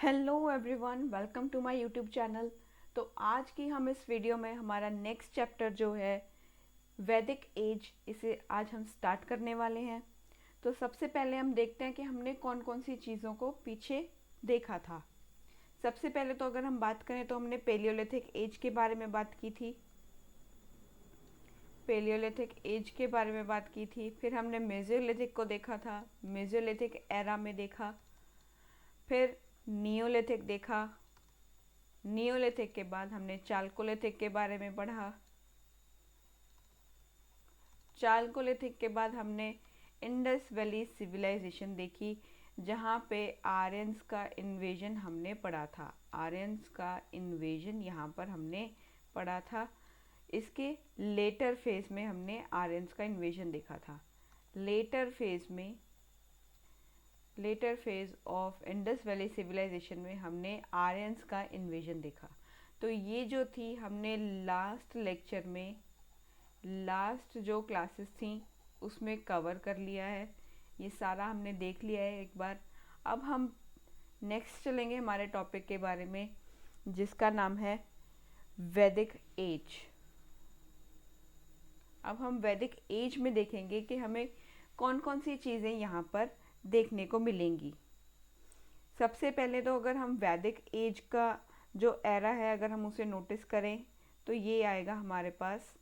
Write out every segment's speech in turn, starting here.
Hello everyone, welcome to my YouTube channel. तो आज की हम इस वीडियो में हमारा नेक्स्ट चैप्टर जो है वैदिक एज, इसे आज हम स्टार्ट करने वाले हैं। तो सबसे पहले हम देखते हैं कि हमने कौन कौन सी चीज़ों को पीछे देखा था। सबसे पहले तो अगर हम बात करें तो हमने पेलियोलिथिक एज के बारे में बात की थी। पेलियोलिथिक एज के बारे में बात की थी। फिर हमने मेसोलिथिक को देखा था, मेसोलिथिक एरा में देखा। फिर नियोलिथिक देखा। नियोलिथिक के बाद हमने चालकोलिथिक के बारे में पढ़ा। चालकोलिथिक के बाद हमने इंडस वैली सिविलाइजेशन देखी, जहाँ पे आर्यंस का इन्वेजन हमने पढ़ा था। आर्यंस का इन्वेजन यहाँ पर हमने पढ़ा था। इसके लेटर फेज में हमने आर्यंस का इन्वेजन देखा था। Later phase of Indus valley civilization में हमने आर्यंस का इन्वेजन देखा। तो ये जो थी हमने लास्ट लेक्चर में, लास्ट जो क्लासेस थी उसमें कवर कर लिया है। ये सारा हमने देख लिया है एक बार। अब हम नेक्स्ट चलेंगे हमारे टॉपिक के बारे में, जिसका नाम है वैदिक एज। अब हम वैदिक एज में देखेंगे कि हमें कौन कौन सी चीज़ें यहाँ पर देखने को मिलेंगी। सबसे पहले तो अगर हम वैदिक एज का जो एरा है अगर हम उसे नोटिस करें तो ये आएगा हमारे पास।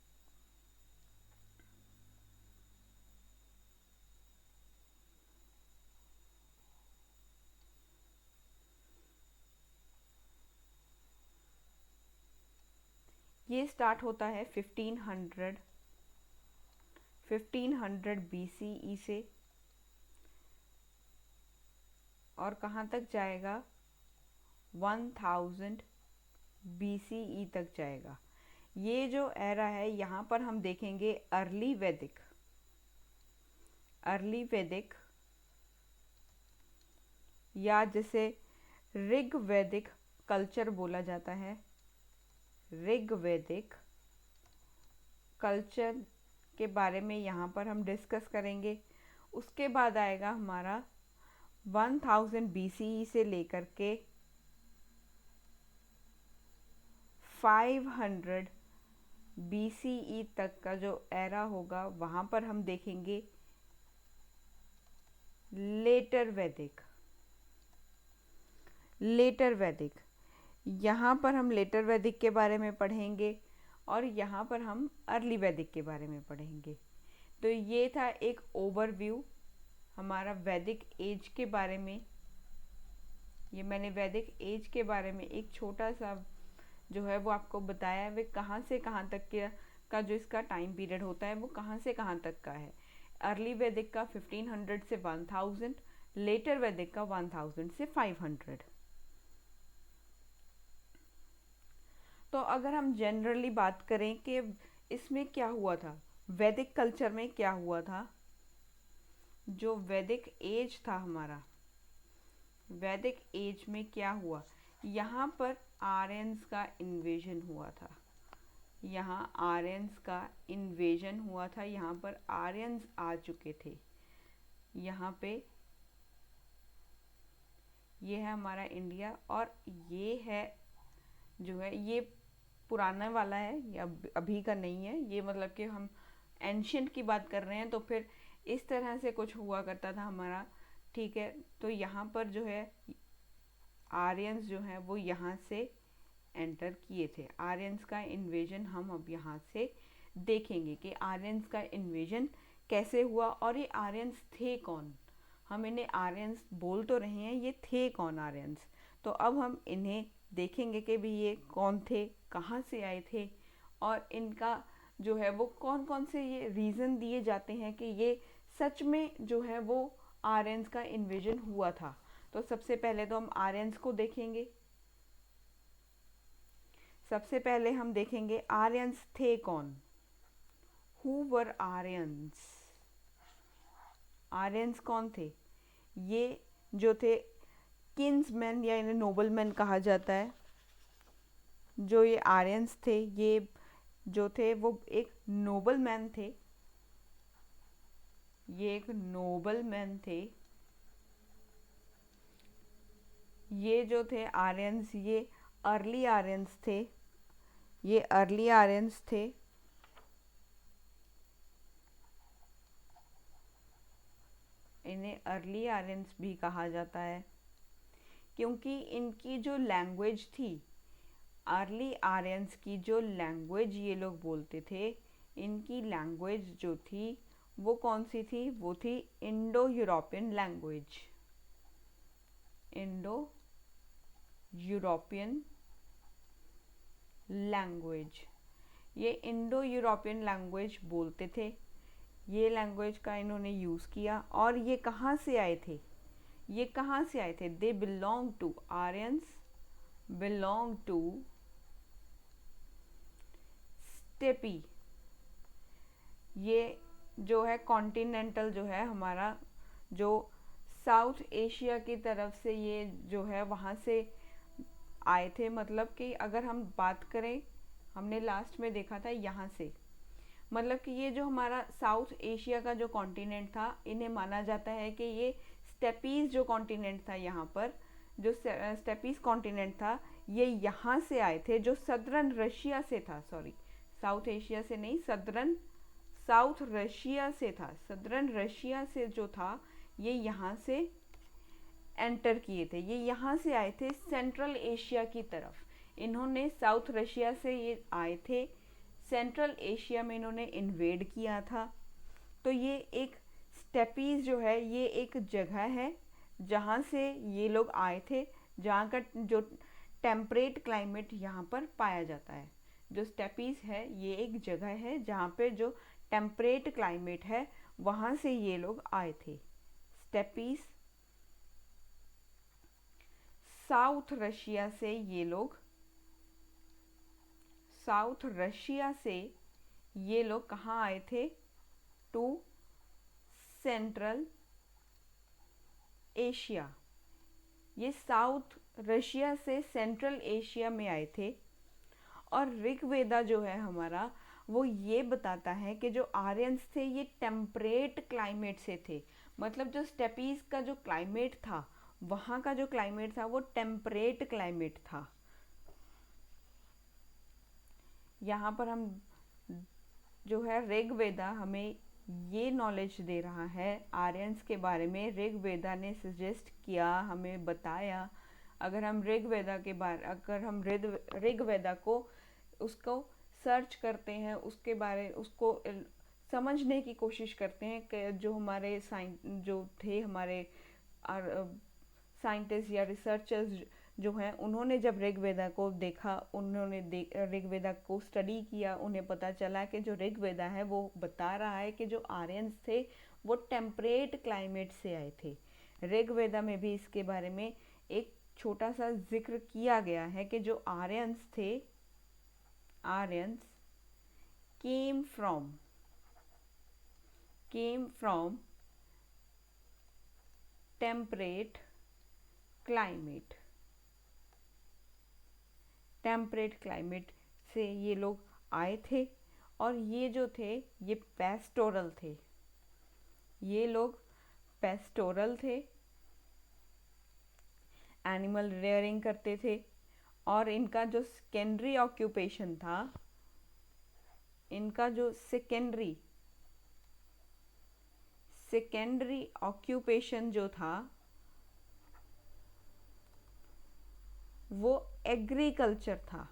ये स्टार्ट होता है 1500 BCE से, और कहाँ तक जाएगा, 1000 BCE तक जाएगा। ये जो एरा है यहाँ पर हम देखेंगे अर्ली वैदिक या जिसे ऋग वैदिक कल्चर बोला जाता है। ऋग वैदिक कल्चर के बारे में यहाँ पर हम डिस्कस करेंगे। उसके बाद आएगा हमारा 1000 BCE से लेकर के 500 BCE तक का जो एरा होगा वहाँ पर हम देखेंगे लेटर वैदिक। यहाँ पर हम लेटर वैदिक के बारे में पढ़ेंगे और यहाँ पर हम अर्ली वैदिक के बारे में पढ़ेंगे। तो ये था एक ओवरव्यू हमारा वैदिक एज के बारे में। ये मैंने वैदिक एज के बारे में एक छोटा सा जो है वो आपको बताया है। वे कहाँ से कहाँ तक का जो इसका टाइम पीरियड होता है वो कहाँ से कहाँ तक का है। अर्ली वैदिक का 1500 से 1000, लेटर वैदिक का 1000 से 500। तो अगर हम जनरली बात करें कि इसमें क्या हुआ था, वैदिक कल्चर में क्या हुआ था, जो वैदिक एज था हमारा, वैदिक एज में क्या हुआ, यहाँ पर आर्यंस का इन्वेजन हुआ था। यहाँ आर्यंस का इन्वेजन हुआ था, यहाँ पर आर्यंस आ चुके थे। यहाँ पे ये है हमारा इंडिया, और ये है जो है ये पुराना वाला है, ये अभी का नहीं है। ये मतलब कि हम एंशियंट की बात कर रहे हैं, तो फिर इस तरह से कुछ हुआ करता था हमारा। ठीक है, तो यहाँ पर जो है आर्यंस जो है वो यहाँ से एंटर किए थे। आर्यंस का इन्वेजन हम अब यहाँ से देखेंगे कि आर्यंस का इन्वेजन कैसे हुआ और ये आर्यंस थे कौन। हम इन्हें आर्यंस बोल तो रहे हैं, ये थे कौन आर्यंस। तो अब हम इन्हें देखेंगे कि भी ये कौन थे, कहाँ से आए थे, और इनका जो है वो कौन कौन से ये रीज़न दिए जाते हैं कि ये सच में जो है वो आर्यंस का इन्वेजन हुआ था। तो सबसे पहले तो हम आर्यंस को देखेंगे। सबसे पहले हम देखेंगे आर्यंस थे कौन। Who were Aryans. आर्यंस कौन थे? ये जो थे किंग्समैन या इन्हें नोबलमैन कहा जाता है। जो ये आर्यंस थे, ये जो थे वो एक नोबलमैन थे। ये एक नोबलमैन थे। ये जो थे आर्यंस, ये अर्ली आर्यंस थे, ये अर्ली आर्यंस थे। इन्हें अर्ली आर्यंस भी कहा जाता है क्योंकि इनकी जो लैंग्वेज थी, अर्ली आर्यंस की जो लैंग्वेज ये लोग बोलते थे, इनकी लैंग्वेज जो थी वो कौन सी थी? वो थी Indo European language. Indo European language, ये इंडो यूरोपियन लैंग्वेज बोलते थे। ये लैंग्वेज का इन्होंने यूज़ किया। और ये कहाँ से आए थे? ये कहाँ से आए थे? They belong to, Aryans belong to steppe. ये जो है कॉन्टिनेंटल जो है हमारा, जो साउथ एशिया की तरफ से ये जो है वहाँ से आए थे। मतलब कि अगर हम बात करें, हमने लास्ट में देखा था यहाँ से, मतलब कि ये जो हमारा साउथ एशिया का जो कॉन्टिनेंट था, इन्हें माना जाता है कि ये स्टेपीज जो कॉन्टिनेंट था, यहाँ पर जो स्टेपीज कॉन्टिनेंट था, ये यहाँ से आए थे, जो सदर्न रशिया से था। सॉरी, साउथ एशिया से नहीं, साउथ रशिया से था। सदर्न रशिया से जो था, ये यहाँ से एंटर किए थे, ये यहाँ से आए थे सेंट्रल एशिया की तरफ। इन्होंने साउथ रशिया से ये आए थे, सेंट्रल एशिया में इन्होंने इन्वेड किया था। तो ये एक स्टेपीज जो है, ये एक जगह है जहाँ से ये लोग आए थे, जहाँ का जो टेम्परेट क्लाइमेट यहाँ पर पाया जाता है। जो स्टेपीज है, ये एक जगह है जहाँ पे जो टेम्परेट क्लाइमेट है, वहाँ से ये लोग आए थे। स्टेपीज, साउथ रशिया से ये लोग, साउथ रशिया से ये लोग कहाँ आए थे? To Central Asia. ये साउथ रशिया से सेंट्रल एशिया में आए थे। और ऋग्वेदा जो है हमारा, वो ये बताता है कि जो आर्यंस थे, ये टेम्परेट क्लाइमेट से थे। मतलब जो स्टेपीज का जो क्लाइमेट था, वहाँ का जो क्लाइमेट था, वो टेम्परेट क्लाइमेट था। यहाँ पर हम जो है ऋग्वेदा हमें ये नॉलेज दे रहा है आर्यंस के बारे में। ऋग्वेदा ने सजेस्ट किया, हमें बताया। अगर हम ऋग्वेदा को उसको सर्च करते हैं, उसके बारे उसको समझने की कोशिश करते हैं कि जो हमारे जो थे हमारे साइंटिस्ट या रिसर्चर्स जो हैं, उन्होंने जब ऋग्वेदा को देखा, उन्होंने ऋग्वेदा को स्टडी किया, उन्हें पता चला कि जो ऋग्वेदा है वो बता रहा है कि जो आर्यंस थे वो टेम्परेट क्लाइमेट से आए थे। ऋग्वेदा में भी इसके बारे में एक छोटा सा जिक्र किया गया है कि जो आर्यंस थे, Aryans came from temperate climate. Temperate climate से ये लोग आए थे। और ये जो थे, ये पेस्टोरल थे। ये लोग पेस्टोरल थे, एनिमल रेयरिंग करते थे। और इनका जो सेकेंडरी ऑक्यूपेशन था, इनका जो सेकेंडरी ऑक्यूपेशन जो था, वो एग्रीकल्चर था।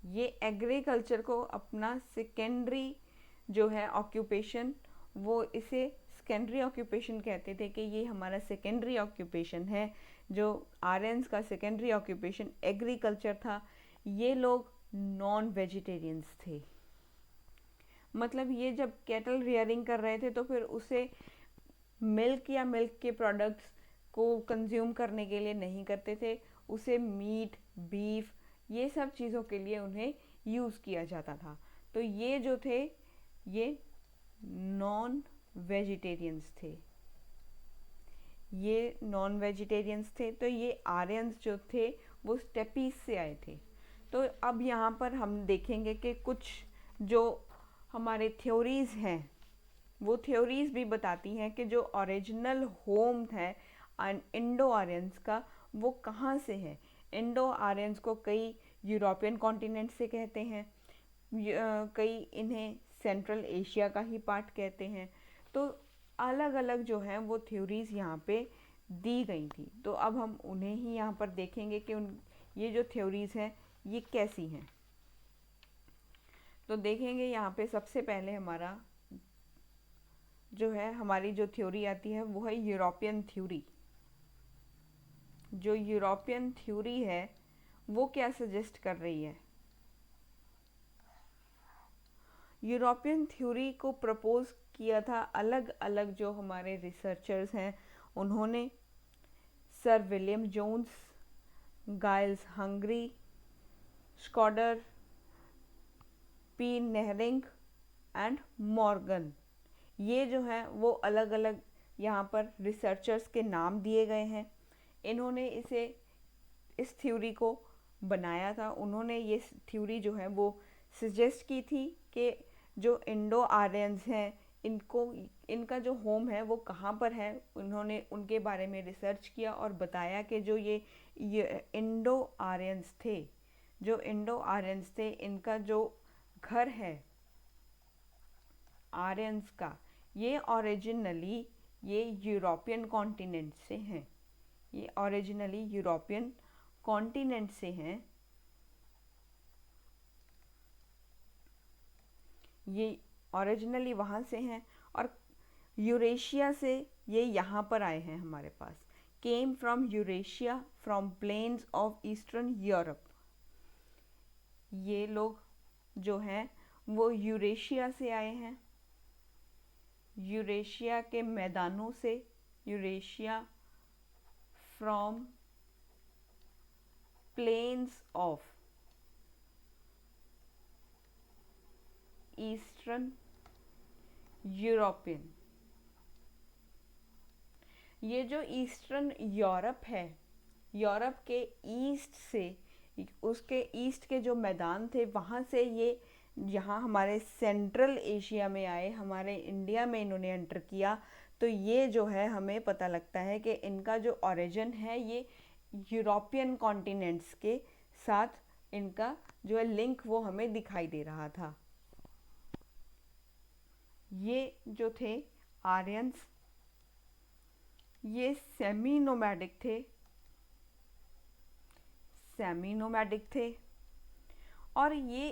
ये एग्रीकल्चर को अपना सेकेंडरी जो है ऑक्यूपेशन, वो इसे सेकेंडरी ऑक्यूपेशन कहते थे कि ये हमारा सेकेंडरी ऑक्यूपेशन है। जो आर्यंस का सेकेंडरी ऑक्यूपेशन एग्रीकल्चर था। ये लोग नॉन वेजिटेरियंस थे। मतलब ये जब कैटल रियरिंग कर रहे थे, तो फिर उसे मिल्क या मिल्क के प्रोडक्ट्स को कंज्यूम करने के लिए नहीं करते थे। उसे मीट, बीफ, ये सब चीज़ों के लिए उन्हें यूज़ किया जाता था। तो ये जो थे, ये नॉन वेजिटेरियंस थे। ये नॉन वेजिटेरियंस थे। तो ये आर्यंस जो थे वो स्टेपीज से आए थे। तो अब यहाँ पर हम देखेंगे कि कुछ जो हमारे थ्योरीज़ हैं, वो थ्योरीज़ भी बताती हैं कि जो ओरिजिनल होम है इंडो आर्यंस का वो कहाँ से है। इंडो आर्यंस को कई यूरोपियन कॉन्टिनेंट से कहते हैं, कई इन्हें सेंट्रल एशिया का ही पार्ट कहते हैं। तो अलग अलग जो हैं वो थ्योरीज यहाँ पे दी गई थी। तो अब हम उन्हें ही यहाँ पर देखेंगे कि ये जो थ्योरीज हैं ये कैसी हैं। तो देखेंगे यहाँ पे सबसे पहले हमारा जो है, हमारी जो थ्योरी आती है वो है यूरोपियन थ्योरी। जो यूरोपियन थ्योरी है वो क्या सजेस्ट कर रही है। यूरोपियन थ्योरी को प्रपोज किया था अलग अलग जो हमारे रिसर्चर्स हैं उन्होंने, sir William Jones, Giles Hungary, Schroder, P Nehring and Morgan. ये जो है वो अलग अलग यहाँ पर रिसर्चर्स के नाम दिए गए हैं। इन्होंने इस थ्योरी को बनाया था। उन्होंने ये थ्योरी जो है वो सजेस्ट की थी कि जो इंडो आर्यंस हैं इनका जो होम है वो कहाँ पर है। उन्होंने उनके बारे में रिसर्च किया और बताया कि जो ये इंडो आर्यंस थे इनका जो घर है आर्यंस का, ये ओरिजिनली ये यूरोपियन कॉन्टिनेंट से हैं। ये ओरिजिनली यूरोपियन कॉन्टिनेंट से हैं। ये ओरिजिनली वहाँ से हैं और यूरेशिया से ये यहाँ पर आए हैं हमारे पास। Came from Eurasia from plains of eastern Europe. ये लोग जो हैं वो यूरेशिया से आए हैं, यूरेशिया के मैदानों से। Eurasia from plains of eastern European. ये जो ईस्टर्न यूरोप है, यूरोप के ईस्ट से, उसके ईस्ट के जो मैदान थे वहाँ से ये यहाँ हमारे सेंट्रल एशिया में आए, हमारे इंडिया में इन्होंने एंटर किया। तो ये जो है हमें पता लगता है कि इनका जो ओरिजिन है ये यूरोपियन कॉन्टिनेंट्स के साथ इनका जो है लिंक वो हमें दिखाई दे रहा था। ये जो थे आर्यंस, ये सेमी नोमैडिक थे। और ये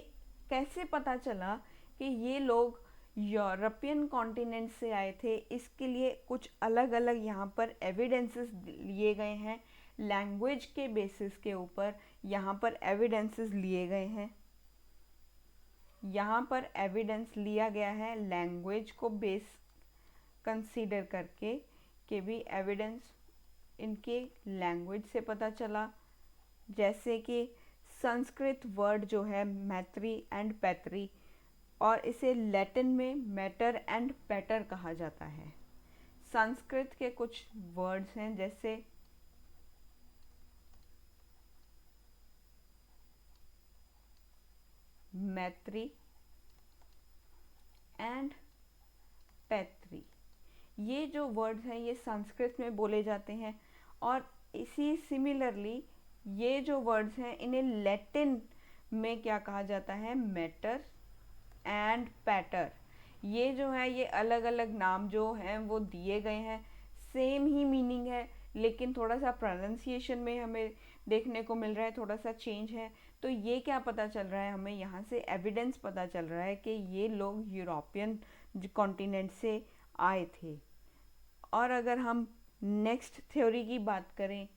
कैसे पता चला कि ये लोग यूरोपियन कॉन्टिनेंट से आए थे, इसके लिए कुछ अलग अलग यहाँ पर एविडेंसेस लिए गए हैं। लैंग्वेज के बेसिस के ऊपर यहाँ पर एविडेंसेस लिए गए हैं। यहाँ पर एविडेंस लिया गया है लैंग्वेज को बेस कंसीडर करके, कि भी एविडेंस इनके लैंग्वेज से पता चला। जैसे कि संस्कृत वर्ड जो है मैत्री एंड पैत्री, और इसे लैटिन में मैटर एंड पैटर कहा जाता है। संस्कृत के कुछ वर्ड्स हैं जैसे मैत्री एंड पैत्री। ये जो वर्ड्स हैं ये संस्कृत में बोले जाते हैं। और इसी सिमिलरली ये जो वर्ड्स हैं इन्हें लैटिन में क्या कहा जाता है, मैटर एंड पैटर। ये जो है ये अलग अलग नाम जो हैं वो दिए गए हैं, सेम ही मीनिंग है लेकिन थोड़ा सा प्रोनाउंसिएशन में हमें देखने को मिल रहा है, थोड़ा सा चेंज है। तो ये क्या पता चल रहा है हमें, यहाँ से एविडेंस पता चल रहा है कि ये लोग यूरोपियन कॉन्टिनेंट से आए थे। और अगर हम नेक्स्ट थ्योरी की बात करें,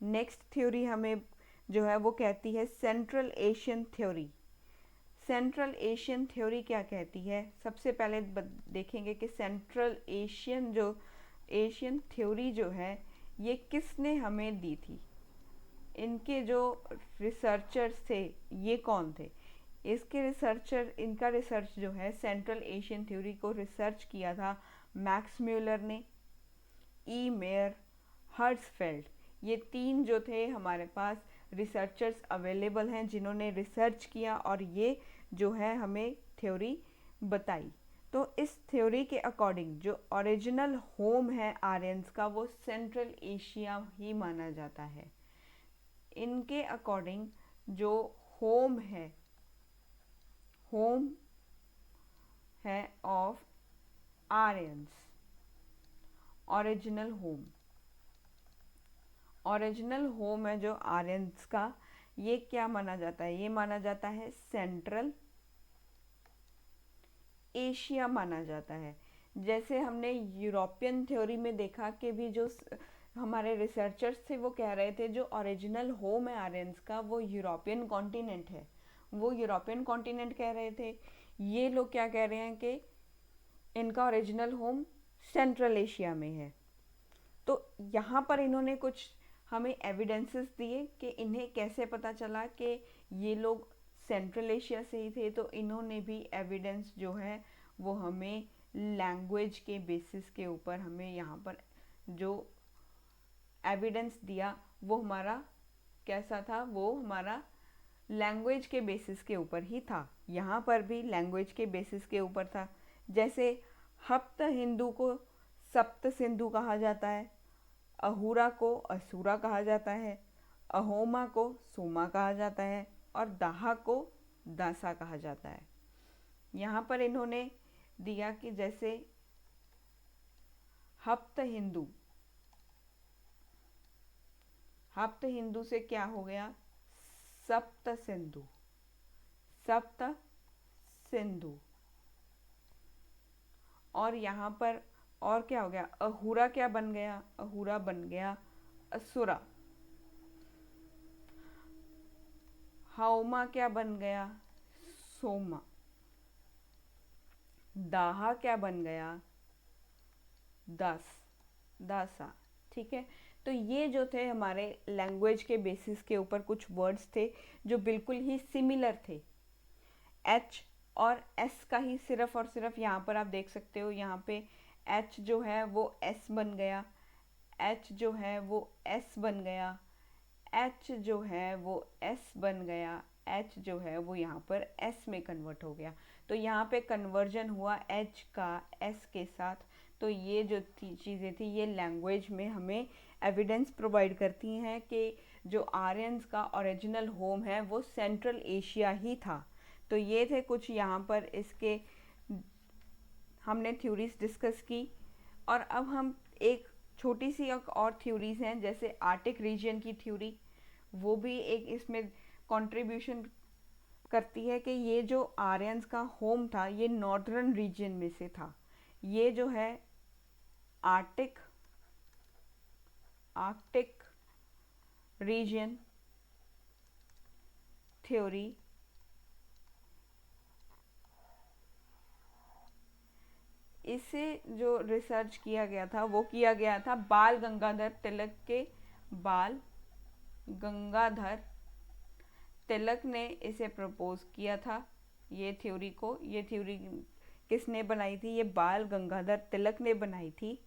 नेक्स्ट थ्योरी हमें जो है वो कहती है central Asian theory. Central Asian theory क्या कहती है, सबसे पहले देखेंगे कि सेंट्रल एशियन थ्योरी जो है ये किसने हमें दी थी। इनके जो रिसर्चर्स थे ये कौन थे। इनका रिसर्च जो है सेंट्रल एशियन थ्योरी को रिसर्च किया था मैक्स म्यूलर ने, ई मेयर, हर्ट्सफेल्ड। ये तीन जो थे हमारे पास रिसर्चर्स अवेलेबल हैं जिन्होंने रिसर्च किया और ये जो है हमें थ्योरी बताई। तो इस थ्योरी के अकॉर्डिंग जो ओरिजिनल होम है आर्यंस का वो सेंट्रल एशिया ही माना जाता है। इनके अकॉर्डिंग जो होम है, होम है of Aryans, original home, original home है जो आर्यंस का, ये क्या माना जाता है? ये माना जाता है सेंट्रल एशिया माना जाता है। जैसे हमने यूरोपियन थ्योरी में देखा कि भी जो हमारे रिसर्चर्स थे वो कह रहे थे जो ओरिजिनल होम है आर्यंस का वो यूरोपियन कॉन्टिनेंट है, वो यूरोपियन कॉन्टिनेंट कह रहे थे। ये लोग क्या कह रहे हैं कि इनका ओरिजिनल होम सेंट्रल एशिया में है। तो यहाँ पर इन्होंने कुछ हमें एविडेंसेस दिए कि इन्हें कैसे पता चला कि ये लोग सेंट्रल एशिया से ही थे। तो इन्होंने भी एविडेंस जो है वो हमें लैंग्वेज के बेसिस के ऊपर हमें यहाँ पर जो एविडेंस दिया वो हमारा कैसा था? वो हमारा लैंग्वेज के बेसिस के ऊपर ही था। यहाँ पर भी लैंग्वेज के बेसिस के ऊपर था। जैसे हप्त हिंदू को सप्त सिंधु कहा जाता है, अहूरा को असुरा कहा जाता है, अहोमा को सोमा कहा जाता है और दाहा को दासा कहा जाता है। यहाँ पर इन्होंने दिया कि जैसे हप्त हिंदू, हप्त हिंदू से क्या हो गया? सप्त सिंधु, सप्त सिंधु। और यहाँ पर और क्या हो गया? अहूरा क्या बन गया? अहूरा बन गया असुरा। हाउमा क्या बन गया? सोमा। दाहा क्या बन गया? दास, दासा। ठीक है, तो ये जो थे हमारे लैंग्वेज के बेसिस के ऊपर कुछ वर्ड्स थे जो बिल्कुल ही सिमिलर थे। एच और एस का ही सिर्फ और सिर्फ यहाँ पर आप देख सकते हो, यहाँ पे एच जो है वो एस बन गया, एच जो है वो एस बन गया, एच जो है वो एस बन गया, एच जो है वो यहाँ पर एस में कन्वर्ट हो गया। तो यहाँ पे कन्वर्जन हुआ एच का एस के साथ। तो ये जो चीज़ें थी ये लैंग्वेज में हमें एविडेंस प्रोवाइड करती हैं कि जो आर्यंस का ओरिजिनल होम है वो सेंट्रल एशिया ही था। तो ये थे कुछ यहाँ पर इसके हमने थ्योरीज डिस्कस की। और अब हम एक छोटी सी और थ्योरीज हैं, जैसे आर्टिक रीजन की थ्योरी, वो भी एक इसमें कंट्रीब्यूशन करती है कि ये जो आर्यंस का होम था ये नॉर्दर्न रीजन में से था। ये जो है आर्टिक, आर्कटिक रीजन थ्योरी इसे जो रिसर्च किया गया था वो किया गया था बाल गंगाधर तिलक के, बाल गंगाधर तिलक ने इसे प्रपोज किया था ये थ्योरी को। ये थ्योरी किसने बनाई थी? ये बाल गंगाधर तिलक ने बनाई थी।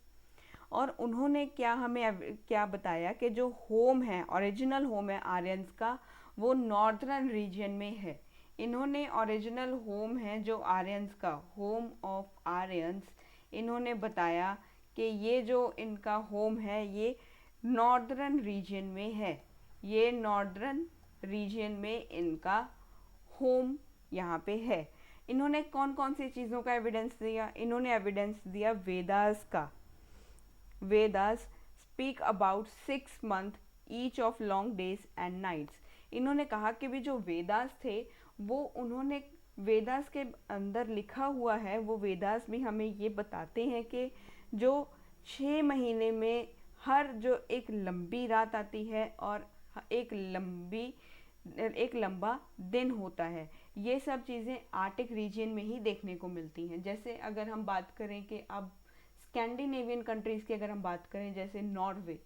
और उन्होंने क्या हमें क्या बताया कि जो होम है, ओरिजिनल होम है आर्यंस का, वो नॉर्दर्न रीजन में है। इन्होंने ओरिजिनल होम है जो आर्यंस का, होम ऑफ आर्यंस, इन्होंने बताया कि ये जो इनका होम है ये नॉर्दर्न रीजन में है। ये नॉर्दर्न रीजन में इनका होम यहाँ पे है। इन्होंने कौन कौन सी चीज़ों का एविडेंस दिया? इन्होंने एविडेंस दिया वेदास का। Vedas speak about 6 month each of long days and nights. इन्होंने कहा कि भी जो वेदास थे वो उन्होंने वेदास के अंदर लिखा हुआ है, वो वेदास भी हमें ये बताते हैं कि जो 6 महीने में हर जो एक लंबी रात आती है और एक लंबा दिन होता है, ये सब चीज़ें आर्टिक रीजन में ही देखने को मिलती हैं। जैसे अगर हम बात करें कि अब स्कैंडिनेवियन कंट्रीज़ की अगर हम बात करें, जैसे नॉर्वे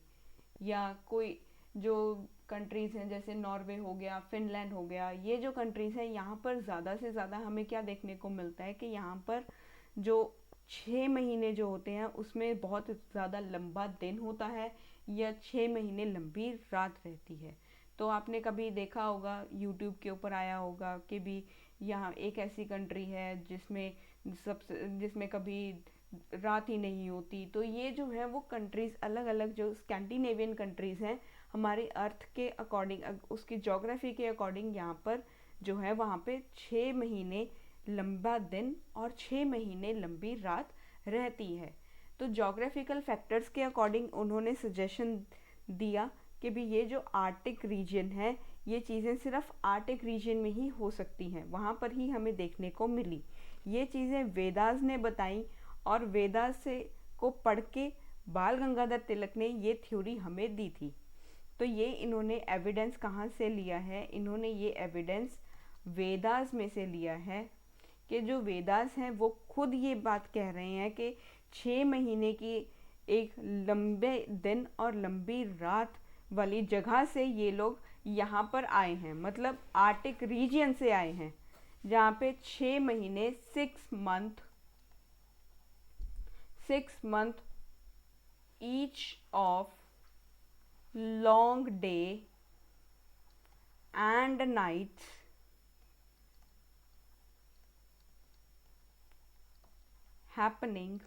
या कोई जो कंट्रीज़ हैं जैसे नॉर्वे हो गया, फिनलैंड हो गया, ये जो कंट्रीज़ हैं यहाँ पर ज़्यादा से ज़्यादा हमें क्या देखने को मिलता है कि यहाँ पर जो 6 महीने जो होते हैं उसमें बहुत ज़्यादा लंबा दिन होता है या 6 महीने लंबी रात रहती है। तो आपने कभी देखा होगा, यूट्यूब के ऊपर आया होगा कि भी यहाँ एक ऐसी कंट्री है जिसमें सबसे जिसमें कभी रात ही नहीं होती। तो ये जो है वो कंट्रीज़ अलग अलग जो स्कैंडिनेवियन कंट्रीज़ हैं, हमारे अर्थ के अकॉर्डिंग, उसकी जोग्राफी के अकॉर्डिंग यहाँ पर जो है वहाँ पे 6 महीने लंबा दिन और 6 महीने लंबी रात रहती है। तो जोग्राफिकल फैक्टर्स के अकॉर्डिंग उन्होंने सजेशन दिया कि भी ये जो आर्टिक रीजन है, ये चीज़ें सिर्फ आर्टिक रीजन में ही हो सकती हैं, वहाँ पर ही हमें देखने को मिली। ये चीज़ें वेदास ने बताई, और वेदास से को पढ़ के बाल गंगाधर तिलक ने ये थ्योरी हमें दी थी। तो ये इन्होंने एविडेंस कहाँ से लिया है? इन्होंने ये एविडेंस वेदास में से लिया है, कि जो वेदास हैं वो खुद ये बात कह रहे हैं कि 6 महीने की एक लंबे दिन और लंबी रात वाली जगह से ये लोग यहाँ पर आए हैं, मतलब आर्टिक रीजियन से आए हैं, जहाँ पे 6 महीने 6 month each of long day and nights happening,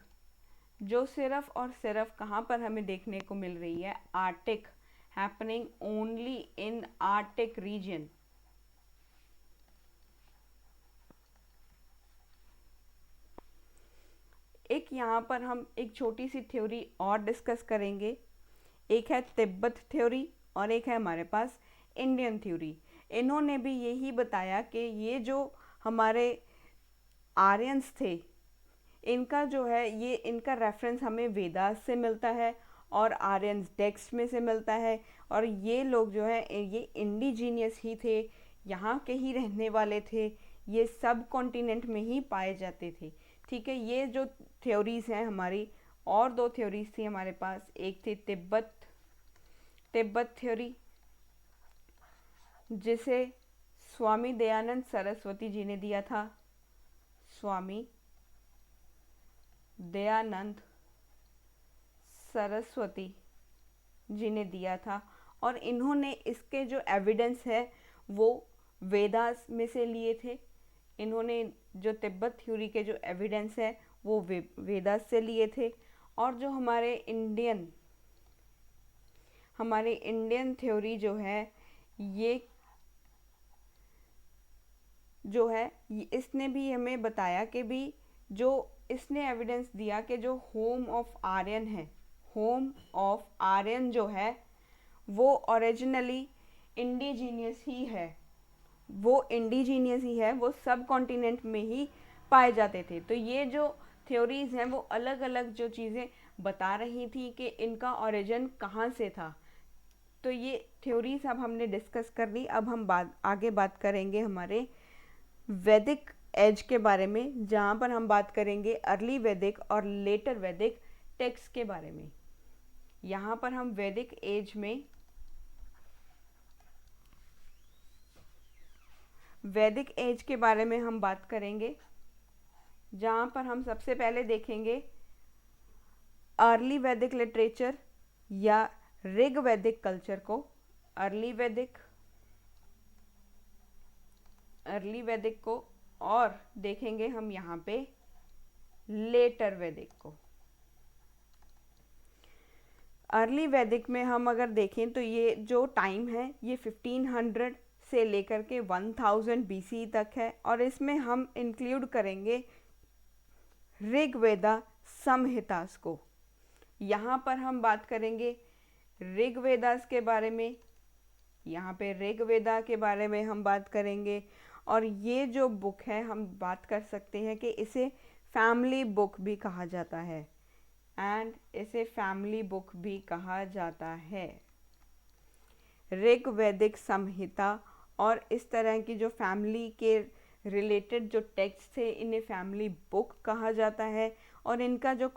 जो सिर्फ और सिर्फ कहाँ पर हमें देखने को मिल रही है? Arctic, happening only in Arctic region. एक यहाँ पर हम एक छोटी सी थ्योरी और डिस्कस करेंगे। एक है तिब्बत थ्योरी और एक है हमारे पास इंडियन थ्योरी। इन्होंने भी यही बताया कि ये जो हमारे आर्यंस थे, इनका जो है ये इनका रेफरेंस हमें वेदास से मिलता है और आर्यंस टेक्स्ट में से मिलता है, और ये लोग जो है ये इंडिजीनियस ही थे, यहाँ के ही रहने वाले थे, ये सब कॉन्टिनेंट में ही पाए जाते थे। ठीक है, ये जो थ्योरीज हैं हमारी, और दो थ्योरीज थी हमारे पास। एक थी तिब्बत थ्योरी, जिसे स्वामी दयानंद सरस्वती जी ने दिया था। स्वामी दयानंद सरस्वती जी ने दिया था, और इन्होंने इसके जो एविडेंस है वो वेदास में से लिए थे। इन्होंने जो तिब्बत थ्योरी के जो एविडेंस है वो वेदास से लिए थे। और जो हमारे इंडियन थ्योरी जो है, ये जो है इसने भी हमें बताया कि भी जो इसने एविडेंस दिया कि जो होम ऑफ आर्यन है, होम ऑफ आर्यन जो है वो ओरिजिनली इंडिजीनियस ही है, वो सब कॉन्टिनेंट में ही पाए जाते थे। तो ये जो थ्योरीज हैं वो अलग अलग जो चीज़ें बता रही थी कि इनका ओरिजिन कहाँ से था। तो ये थ्योरीज अब हमने डिस्कस कर ली। अब हम आगे बात करेंगे हमारे वैदिक एज के बारे में, जहाँ पर हम बात करेंगे अर्ली वैदिक और लेटर वैदिक टेक्स्ट के बारे में। यहाँ पर हम वैदिक एज में के बारे में हम बात करेंगे, जहाँ पर हम सबसे पहले देखेंगे अर्ली वैदिक लिटरेचर या ऋग वैदिक कल्चर को। अर्ली वैदिक को, और देखेंगे हम यहाँ पे लेटर वैदिक को। अर्ली वैदिक में हम अगर देखें तो ये जो टाइम है ये 1500 से लेकर के 1000 BC तक है, और इसमें हम इंक्लूड करेंगे ऋग्वेदा संहितास को। यहाँ पर हम बात करेंगे ऋग्वेदास के बारे में, यहाँ पे ऋग्वेदा के बारे में हम बात करेंगे। और ये जो बुक है हम बात कर सकते हैं कि इसे फैमिली बुक भी कहा जाता है, ऋग्वैदिक संहिता। और इस तरह की जो फैमिली के रिलेटेड जो टेक्स्ट थे इन्हें फैमिली बुक कहा जाता है। और इनका जो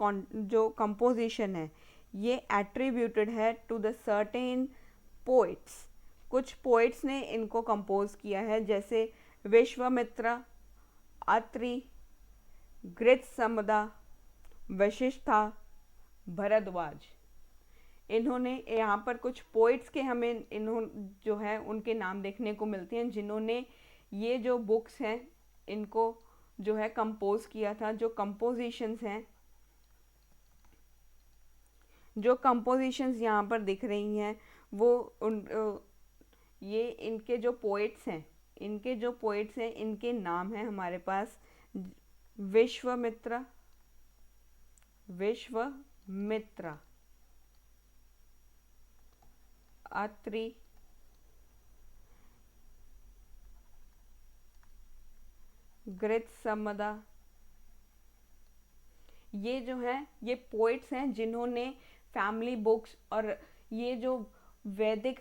कंपोजिशन है ये एट्रीब्यूटेड है टू द सर्टेन पोइट्स। कुछ पोइट्स ने इनको कंपोज किया है, जैसे विश्वामित्र, अत्रि, गृत्समदा, वशिष्ठा, भरद्वाज। इन्होंने यहाँ पर कुछ पोइट्स के हमें जो है उनके नाम देखने को मिलते हैं, जिन्होंने ये जो बुक्स हैं इनको जो है कंपोज किया था। जो कंपोजिशंस हैं, जो कंपोजिशंस यहाँ पर दिख रही हैं वो ये इनके जो पोएट्स हैं, इनके नाम हैं हमारे पास विश्वामित्र, अत्रि, गृत्समदा। ये जो है ये पोइट्स हैं जिन्होंने फैमिली बुक्स, और ये जो वैदिक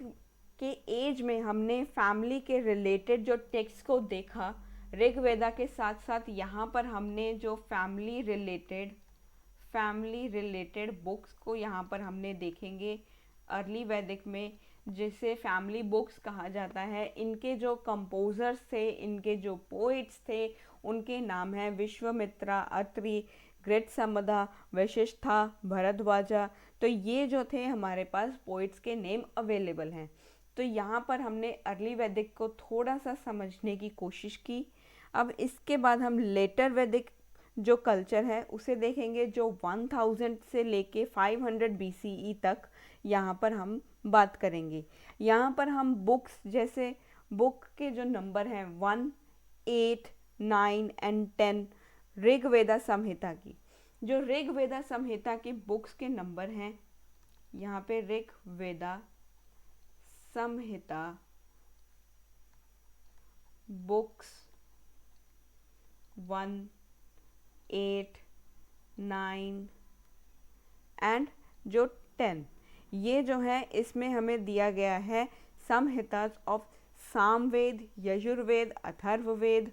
के एज में हमने फैमिली के रिलेटेड जो टेक्स्ट को देखा, ऋग्वेदा के साथ साथ यहाँ पर हमने जो फैमिली रिलेटेड बुक्स को यहाँ पर हमने देखेंगे अर्ली वैदिक में, जिसे फैमिली बुक्स कहा जाता है। इनके जो कंपोजर्स थे, इनके जो पोइट्स थे, उनके नाम हैं विश्वामित्रा, अत्रि, गृत्समदा, वशिष्ठा, भरद्वाजा। तो ये जो थे हमारे पास पोइट्स के नेम अवेलेबल हैं। तो यहाँ पर हमने अर्ली वैदिक को थोड़ा सा समझने की कोशिश की। अब इसके बाद हम लेटर वैदिक जो कल्चर है उसे देखेंगे, जो 1000 से लेके 500 BCE तक यहाँ पर हम बात करेंगे। यहाँ पर हम बुक्स, जैसे बुक के जो नंबर हैं 1, 8, 9 एंड 10, ऋग्वेदा संहिता की, जो ऋग्वेदा संहिता की बुक्स के नंबर हैं, यहाँ पे ऋग्वेदा संहिता बुक्स 1, 8, 9 एंड जो 10, ये जो है इसमें हमें दिया गया है संहिता ऑफ सामवेद, यजुर्वेद, अथर्ववेद,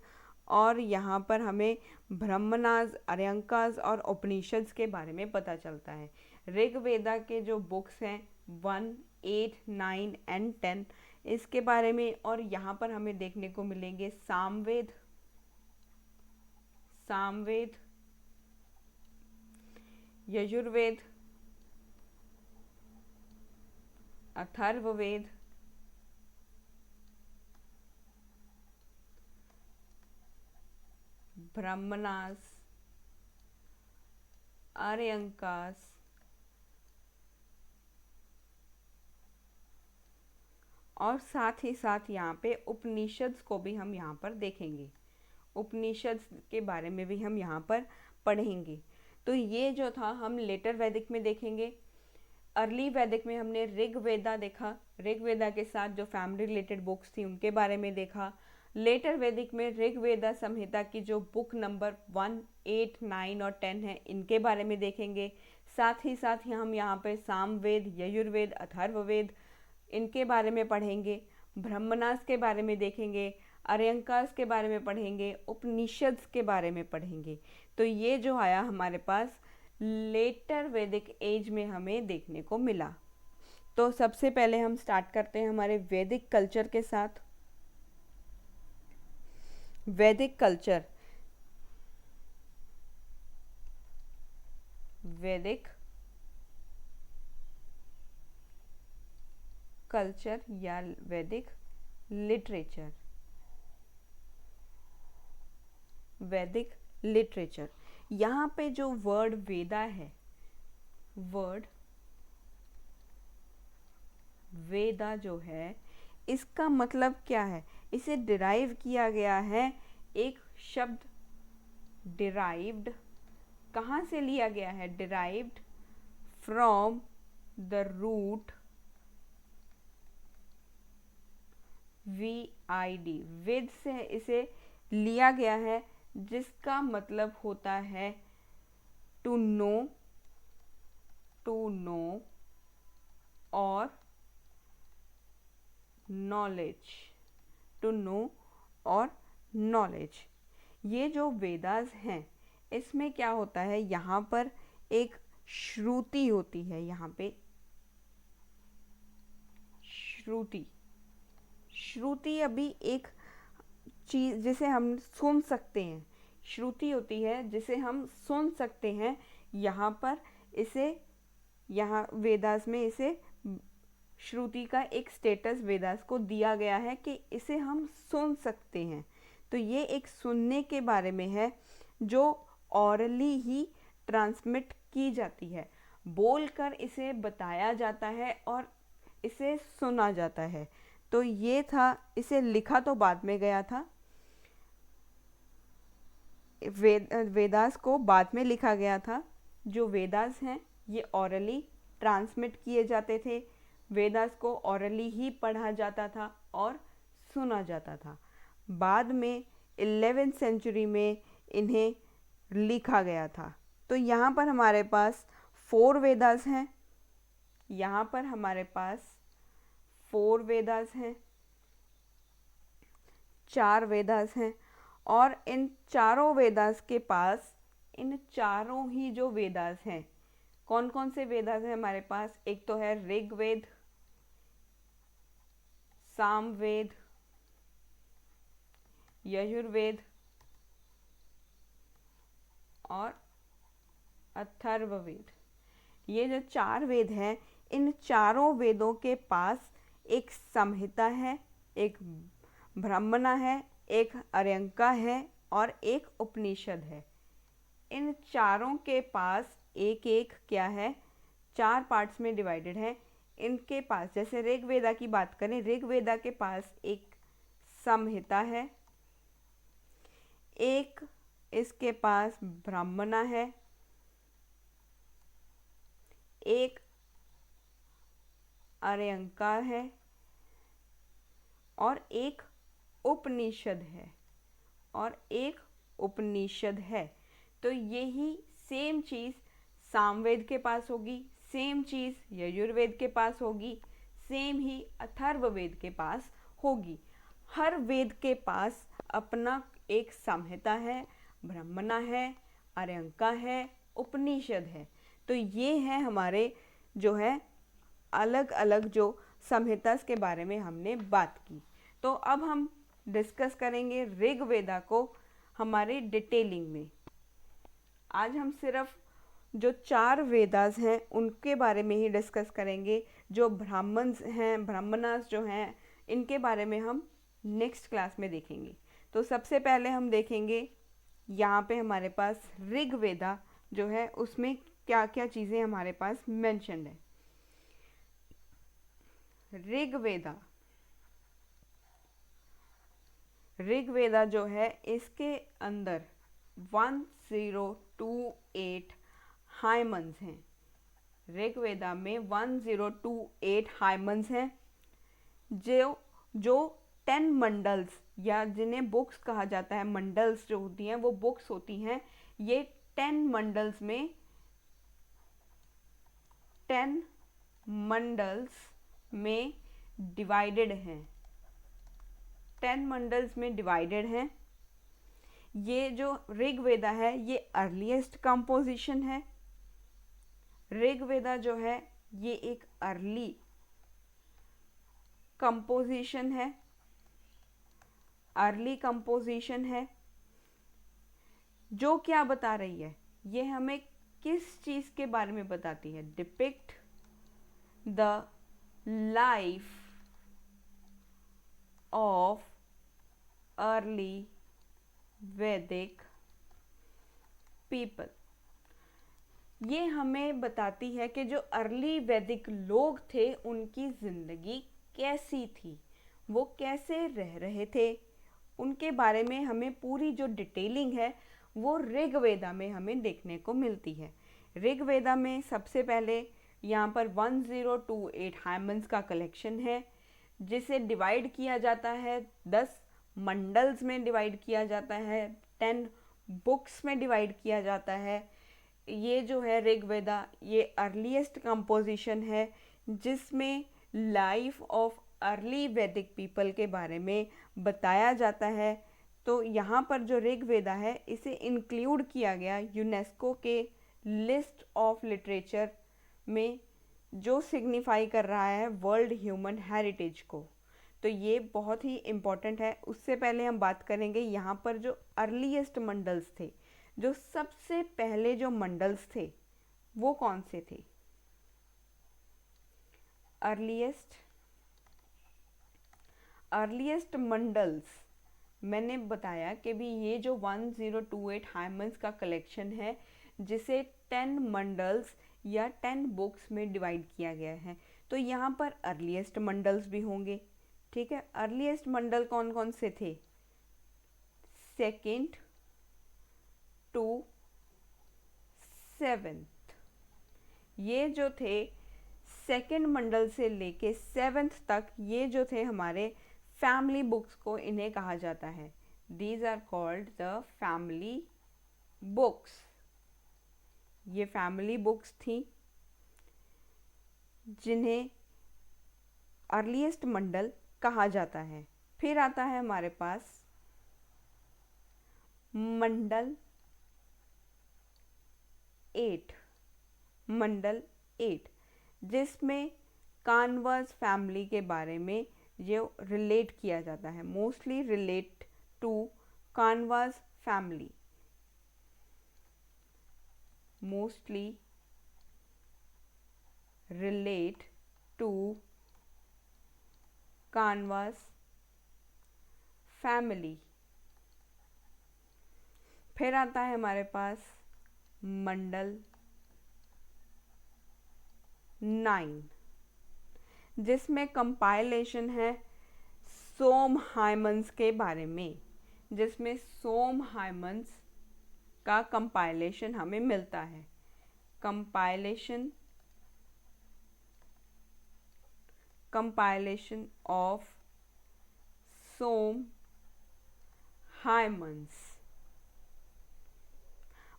और यहाँ पर हमें ब्रह्मणास, अर्यंकास और उपनिषद्स के बारे में पता चलता है। ऋग्वेदा के जो बुक्स हैं 1, 8, 9 एंड 10, इसके बारे में, और यहाँ पर हमें देखने को मिलेंगे सामवेद, यजुर्वेद, अथर्ववेद, ब्रह्मणास, आर्यंकास, और साथ ही साथ यहाँ पे उपनिषद्स को भी हम यहाँ पर देखेंगे। उपनिषद्स के बारे में भी हम यहाँ पर पढ़ेंगे। तो ये जो था हम लेटर वैदिक में देखेंगे। अर्ली वैदिक में हमने ऋग्वेदा देखा, ऋग्वेदा के साथ जो फैमिली रिलेटेड बुक्स थी उनके बारे में देखा। लेटर वैदिक में ऋग्वेदा संहिता की जो बुक नंबर 1, 8, 9 और 10 है, इनके बारे में देखेंगे। साथ ही साथ हम यहाँ पे सामवेद, यजुर्वेद, अथर्ववेद, इनके बारे में पढ़ेंगे। ब्रह्मणास के बारे में देखेंगे, अर्यंकास के बारे में पढ़ेंगे, उपनिषद्स के बारे में पढ़ेंगे। तो ये जो आया हमारे पास लेटर वैदिक एज में हमें देखने को मिला। तो सबसे पहले हम स्टार्ट करते हैं हमारे वैदिक कल्चर के साथ। वैदिक कल्चर, वैदिक कल्चर या वैदिक लिटरेचर, वैदिक लिटरेचर। यहाँ पे जो वर्ड वेदा है, वर्ड वेदा जो है, इसका मतलब क्या है? इसे डिराइव किया गया है एक शब्द, डिराइव्ड, कहाँ से लिया गया है? Derived from the root VID, Veda से इसे लिया गया है, जिसका मतलब होता है टू नो और नॉलेज, टू नो और नॉलेज। ये जो वेदास हैं, इसमें क्या होता है, यहाँ पर एक श्रुति होती है। यहाँ पे श्रुति अभी एक चीज जिसे हम सुन सकते हैं, श्रुति होती है जिसे हम सुन सकते हैं। यहाँ पर इसे, यहाँ वेदास में इसे श्रुति का एक स्टेटस वेदास को दिया गया है कि इसे हम सुन सकते हैं। तो ये एक सुनने के बारे में है जो ऑरली ही ट्रांसमिट की जाती है, बोलकर इसे बताया जाता है और इसे सुना जाता है। तो ये था, इसे लिखा तो बाद में गया था, वेदास को बाद में लिखा गया था। जो वेदास हैं ये ऑरली ट्रांसमिट किए जाते थे, वेदास को ऑरली ही पढ़ा जाता था और सुना जाता था। बाद में 11th सेंचुरी में इन्हें लिखा गया था। तो यहाँ पर हमारे पास 4 वेदास हैं, यहाँ पर हमारे पास 4 वेदास हैं, 4 वेदास हैं, और इन चारों वेदास के पास, इन चारों ही जो वेदास हैं, कौन कौन से वेदास हैं हमारे पास? एक तो है ऋग्वेद, सामवेद, यजुर्वेद और अथर्ववेद। ये जो 4 वेद हैं, इन चारों वेदों के पास एक संहिता है, एक ब्राह्मणा है, एक अर्यंका है और एक उपनिषद है। इन चारों के पास एक एक क्या है, 4 पार्ट्स में डिवाइडेड है। इनके पास, जैसे ऋग्वेदा की बात करें, ऋग्वेदा के पास एक संहिता है, एक इसके पास ब्राह्मणा है, एक अर्यंका है और एक उपनिषद है, और एक उपनिषद है। तो यही सेम चीज़ सामवेद के पास होगी, सेम चीज़ यजुर्वेद के पास होगी, सेम ही अथर्ववेद के पास होगी। हर वेद के पास अपना एक संहिता है, ब्राह्मणा है, अर्यंका है, उपनिषद है। तो ये है हमारे जो है अलग अलग जो संहितास के बारे में हमने बात की। तो अब हम डिस्कस करेंगे ऋग्वेदा को हमारे डिटेलिंग में। आज हम सिर्फ जो 4 वेदास हैं उनके बारे में ही डिस्कस करेंगे। जो ब्राह्मण्स हैं, ब्राह्मणास जो हैं, इनके बारे में हम नेक्स्ट क्लास में देखेंगे। तो सबसे पहले हम देखेंगे यहाँ पे हमारे पास ऋग्वेदा जो है उसमें क्या क्या चीज़ें हमारे पास मेंशन्ड है। ऋग्वेदा जो है इसके अंदर 1028 हाइमन्स हैं। ऋग्वेदा में 1028 हाइमन्स हैं, जो 10 मंडल्स या जिन्हें बुक्स कहा जाता है, मंडल्स जो होती हैं वो बुक्स होती हैं। ये 10 मंडल्स में 10 मंडल्स में डिवाइडेड हैं, 10 मंडल्स में डिवाइडेड हैं। ये जो ऋग्वेदा है ये अर्लीस्ट कंपोजिशन है। ऋग्वेदा जो है ये एक अर्ली कंपोजिशन है, अर्ली कंपोजिशन है। जो क्या बता रही है, ये हमें किस चीज़ के बारे में बताती है? Depict the life of early वैदिक पीपल। ये हमें बताती है कि जो अर्ली वैदिक लोग थे उनकी ज़िंदगी कैसी थी, वो कैसे रह रहे थे, उनके बारे में हमें पूरी जो डिटेलिंग है वो ऋग्वेदा में हमें देखने को मिलती है। ऋग्वेदा में सबसे पहले यहाँ पर 1028 हाइमन्स का कलेक्शन है, जिसे डिवाइड किया जाता है 10 मंडल्स में डिवाइड किया जाता है, 10 बुक्स में डिवाइड किया जाता है। ये जो है ऋग्वेदा ये अर्लीस्ट कंपोजिशन है जिसमें लाइफ ऑफ अर्ली वैदिक पीपल के बारे में बताया जाता है। तो यहाँ पर जो ऋग्वेदा है इसे इंक्लूड किया गया यूनेस्को के लिस्ट ऑफ लिटरेचर में, जो सिग्निफाई कर रहा है वर्ल्ड ह्यूमन हेरिटेज को। तो ये बहुत ही इम्पॉर्टेंट है। उससे पहले हम बात करेंगे यहाँ पर जो अर्लीस्ट मंडल्स थे, जो सबसे पहले जो मंडल्स थे वो कौन से थे? अर्लीस्ट मंडल्स मैंने बताया कि भी ये जो 1028 हाइमन्स का कलेक्शन है, जिसे 10 मंडल्स या 10 बुक्स में डिवाइड किया गया है। तो यहाँ पर अर्लीस्ट मंडल्स भी होंगे, ठीक है। अर्लीस्ट मंडल कौन कौन से थे? सेकेंड टू सेवेंथ, ये जो थे सेकेंड मंडल से लेके सेवेंथ तक, ये जो थे हमारे फैमिली बुक्स को इन्हें कहा जाता है। These are called the family books. ये फैमिली बुक्स थी जिन्हें अर्लीस्ट मंडल कहा जाता है। फिर आता है हमारे पास मंडल 8, मंडल 8, जिसमें कान्वास फैमिली के बारे में ये रिलेट किया जाता है, mostly relate to canvas family, mostly relate to canvas family. फिर आता है हमारे पास मंडल 9, जिसमें कंपाइलेशन है सोम हाइमन्स के बारे में, जिसमें सोम हाइमन्स का कंपाइलेशन हमें मिलता है। Compilation of some hymns.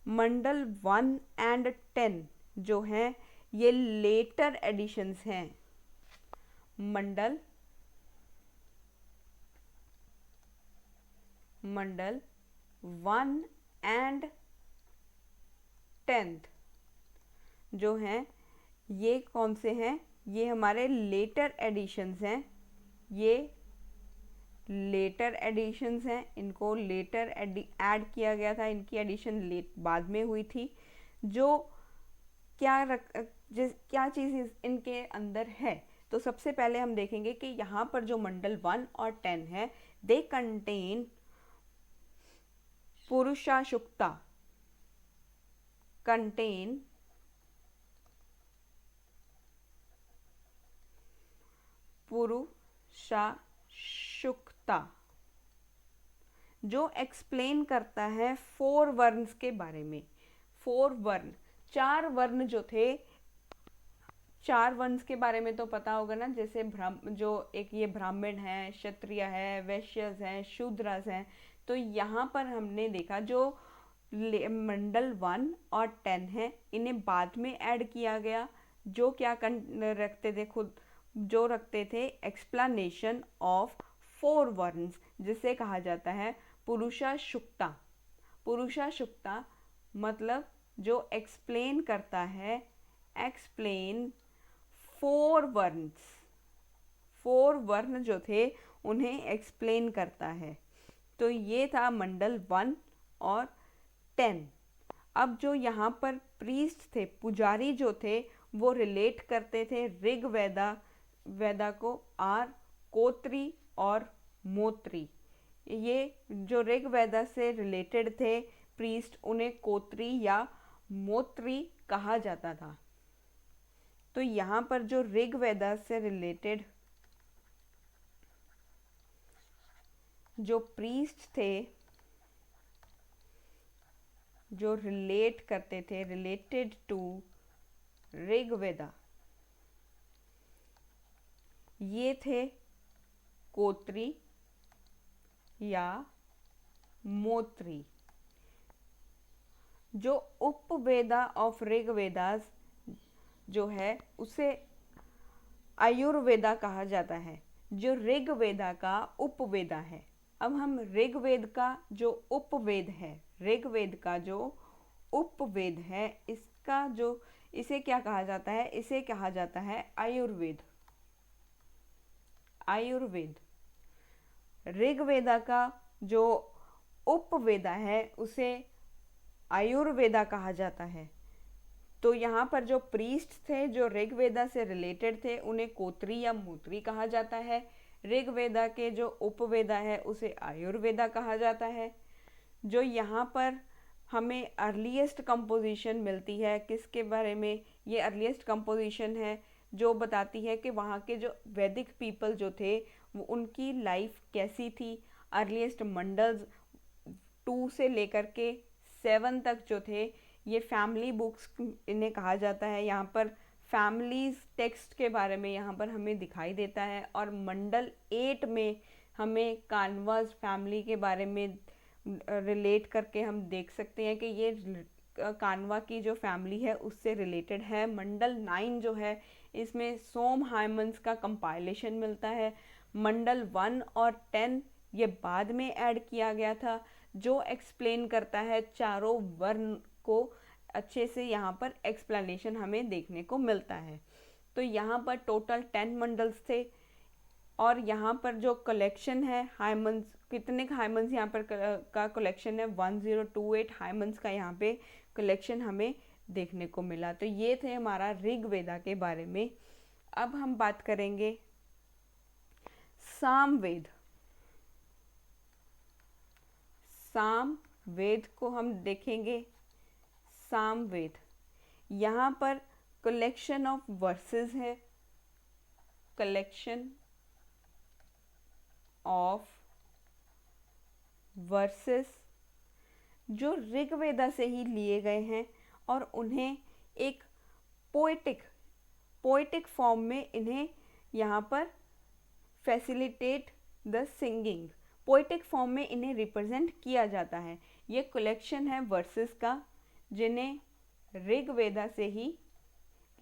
Mandal 1 and 10 जो हैं ये लेटर एडिशंस हैं। मंडल 1 एंड 10 जो हैं ये कौन से हैं? ये हमारे लेटर एडिशंस हैं। ये लेटर एडिशंस हैं, इनको लेटर ऐड किया गया था, इनकी एडिशन लेट बाद में हुई थी। जो क्या चीज़ इनके अंदर है, तो सबसे पहले हम देखेंगे कि यहाँ पर जो मंडल 1 और 10 है, दे कंटेन पुरुषाशुक्ता, कंटेन पुरुषाशुक्ता, जो एक्सप्लेन करता है 4 वर्न्स के बारे में। 4 वर्ण, 4 वर्ण जो थे, 4 वर्ण के बारे में तो पता होगा ना, जैसे जो एक ये ब्राह्मण है, क्षत्रिय है, वैश्यस हैं, शूद्रस हैं। तो यहाँ पर हमने देखा जो मंडल 1 और 10 है, इन्हें बाद में ऐड किया गया, जो क्या रखते थे खुद, जो रखते थे एक्सप्लेनेशन ऑफ 4 वर्न्स, जिसे कहा जाता है पुरुषाशुक्ता। पुरुषाशुक्ता मतलब जो एक्सप्लेन करता है, एक्सप्लेन 4 वर्न्स, 4 वर्ण जो थे उन्हें एक्सप्लेन करता है। तो ये था मंडल 1 और 10। अब जो यहाँ पर प्रीस्ट थे, पुजारी जो थे, वो रिलेट करते थे ऋग वेदा को आर कोत्री और मोत्री। ये जो ऋग वेदा से रिलेटेड थे प्रीस्ट, उन्हें कोत्री या मोत्री कहा जाता था। तो यहाँ पर जो ऋग वेदा से रिलेटेड जो प्रीस्ट थे, जो रिलेट करते थे, रिलेटेड टू ऋग वेदा, ये थे कोत्री या मोत्री। जो उपवेदा ऑफ ऋग वेदास जो है उसे आयुर्वेदा कहा जाता है, जो ऋग वेदा का उपवेदा है। अब हम ऋग्वेद का जो उपवेद है, ऋग्वेद का जो उपवेद है, इसका जो इसे क्या कहा जाता है? इसे कहा जाता है आयुर्वेद। आयुर्वेद। ऋग्वेदा का जो उपवेदा है उसे आयुर्वेदा कहा जाता है। तो यहाँ पर जो प्रीस्ट थे जो ऋग्वेदा से रिलेटेड थे उन्हें कोत्री या मूत्री कहा जाता है। ऋग्वेदा के जो उपवेदा है उसे आयुर्वेदा कहा जाता है। जो यहाँ पर हमें अर्लीस्ट कंपोजिशन मिलती है, किसके बारे में, ये अर्लीस्ट कंपोजिशन है जो बताती है कि वहाँ के जो वैदिक पीपल जो थे वो उनकी लाइफ कैसी थी। अर्लीस्ट मंडल्स 2 से लेकर के 7 तक जो थे ये फैमिली बुक्स इन्हें कहा जाता है। यहाँ पर फैमिलीज टेक्स्ट के बारे में यहाँ पर हमें दिखाई देता है। और मंडल 8 में हमें कान्वाज फैमिली के बारे में रिलेट करके हम देख सकते हैं कि ये कान्वा की जो फैमिली है उससे रिलेटेड है। मंडल 9 जो है इसमें सोम हाइमन्स का कंपाइलेशन मिलता है। मंडल 1 और 10 ये बाद में ऐड किया गया था, जो एक्सप्लेन करता है चारों वर्ण को अच्छे से। यहाँ पर एक्सप्लेनेशन हमें देखने को मिलता है। तो यहाँ पर टोटल 10 मंडल्स थे। और यहाँ पर जो कलेक्शन है हाइमन्स, कितने हाइमन्स यहाँ पर का कलेक्शन है, 1028 हाइमन्स का यहाँ पे कलेक्शन हमें देखने को मिला। तो ये थे हमारा ऋग्वेदा के बारे में। अब हम बात करेंगे सामवेद। सामवेद को हम देखेंगे। सामवेद यहाँ पर कलेक्शन ऑफ वर्सेस है, कलेक्शन ऑफ वर्सेस जो ऋग्वेदा से ही लिए गए हैं और उन्हें एक पोएटिक फॉर्म में इन्हें यहाँ पर facilitate the singing, poetic form में इन्हें रिप्रेजेंट किया जाता है। ये कलेक्शन है वर्सेस का जिन्हें ऋग्वेदा से ही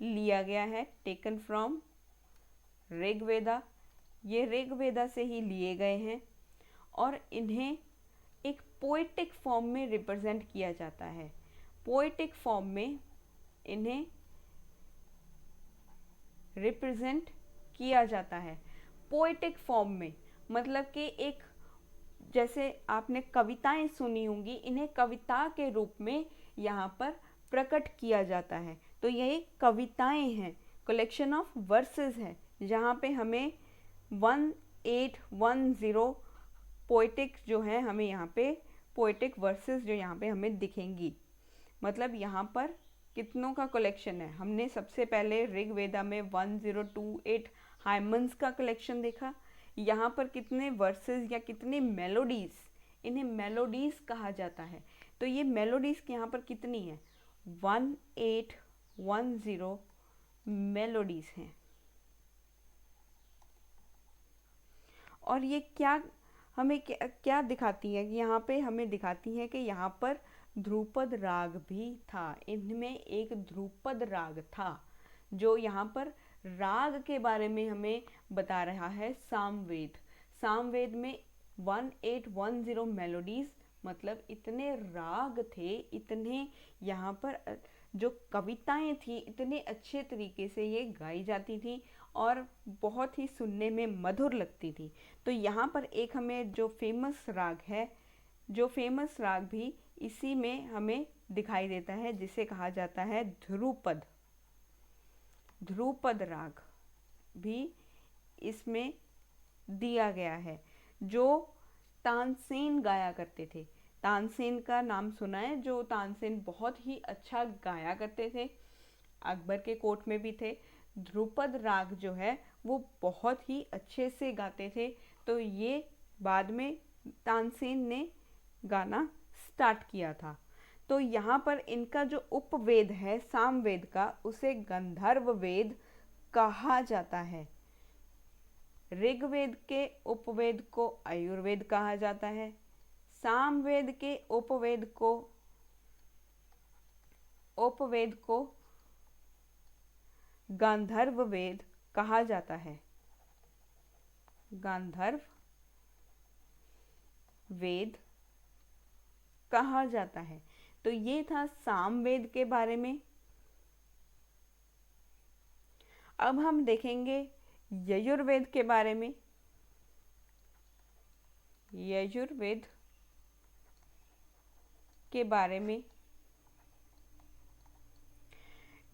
लिया गया है, टेकन फ्रॉम ऋग्वेदा। ये ऋग्वेदा से ही लिए गए हैं और इन्हें एक पोएटिक फॉर्म में रिप्रेजेंट किया जाता है। पोएटिक फॉर्म में इन्हें रिप्रेजेंट किया जाता है। पोएटिक फॉर्म में मतलब कि एक, जैसे आपने कविताएं सुनी होंगी, इन्हें कविता के रूप में यहाँ पर प्रकट किया जाता है। तो ये कविताएं हैं, कलेक्शन ऑफ वर्सेस है, जहाँ पे हमें 1810 पोएटिक जो है हमें यहाँ पे पोएटिक वर्सेस जो यहाँ पे हमें दिखेंगी। मतलब यहाँ पर कितनों का कलेक्शन है, हमने सबसे पहले ऋग्वेदा में 1028 हाइमन्स का कलेक्शन देखा। यहाँ पर कितने वर्सेस या कितने मेलोडीज, इन्हें मेलोडीज कहा जाता है। तो ये मेलोडीज यहाँ पर कितनी है, 1810 मेलोडीज हैं। और ये क्या हमें क्या दिखाती है कि यहाँ पे हमें दिखाती है कि यहाँ पर ध्रुपद राग भी था। इनमें एक ध्रुपद राग था जो यहाँ पर राग के बारे में हमें बता रहा है। सामवेद, सामवेद में 1810 मेलोडीज, मतलब इतने राग थे, इतने यहाँ पर जो कविताएं थी इतने अच्छे तरीके से ये गाई जाती थी और बहुत ही सुनने में मधुर लगती थी। तो यहाँ पर एक हमें जो फेमस राग है, जो फेमस राग भी इसी में हमें दिखाई देता है, जिसे कहा जाता है ध्रुपद। ध्रुपद राग भी इसमें दिया गया है, जो तानसेन गाया करते थे। तानसेन का नाम सुना है, जो तानसेन बहुत ही अच्छा गाया करते थे, अकबर के कोर्ट में भी थे। ध्रुपद राग जो है वो बहुत ही अच्छे से गाते थे। तो ये बाद में तानसेन ने गाना स्टार्ट किया था। तो यहाँ पर इनका जो उपवेद है सामवेद का, उसे गंधर्व वेद कहा जाता है। ऋग्वेद के उपवेद को आयुर्वेद कहा जाता है, सामवेद के उपवेद को गांधर्व वेद कहा जाता है। गांधर्व वेद कहा जाता है। तो ये था सामवेद के बारे में। अब हम देखेंगे यजुर्वेद के बारे में। यजुर्वेद के बारे में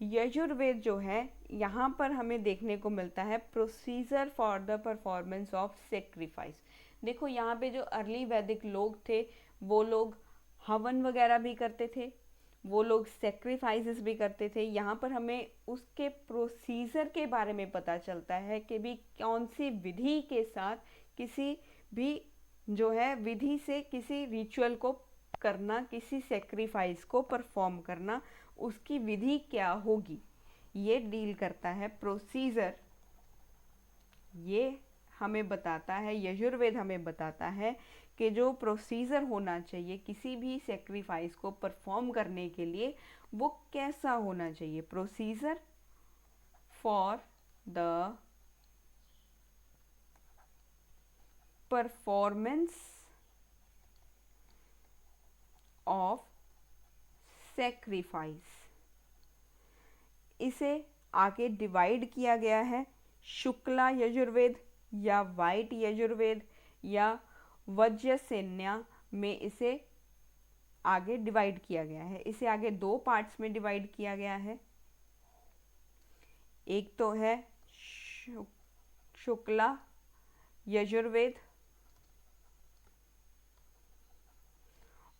यजुर्वेद जो है यहाँ पर हमें देखने को मिलता है procedure for the performance of sacrifice. देखो यहाँ पे जो अर्ली वैदिक लोग थे वो लोग हवन वगैरह भी करते थे, वो लोग सेक्रीफाइसेस भी करते थे। यहाँ पर हमें उसके प्रोसीजर के बारे में पता चलता है कि भी कौन सी विधि के साथ किसी भी जो है विधि से किसी रिचुअल को करना, किसी सेक्रीफाइस को परफॉर्म करना, उसकी विधि क्या होगी, ये डील करता है प्रोसीजर। ये हमें बताता है, यजुर्वेद हमें बताता है कि जो प्रोसीजर होना चाहिए किसी भी सेक्रीफाइस को परफॉर्म करने के लिए वो कैसा होना चाहिए। Procedure for the performance of sacrifice. इसे आगे डिवाइड किया गया है, शुक्ला यजुर्वेद या वाइट यजुर्वेद या वज्रसेन्या में इसे आगे डिवाइड किया गया है। इसे आगे दो पार्ट्स में डिवाइड किया गया है। एक तो है शुक्ला यजुर्वेद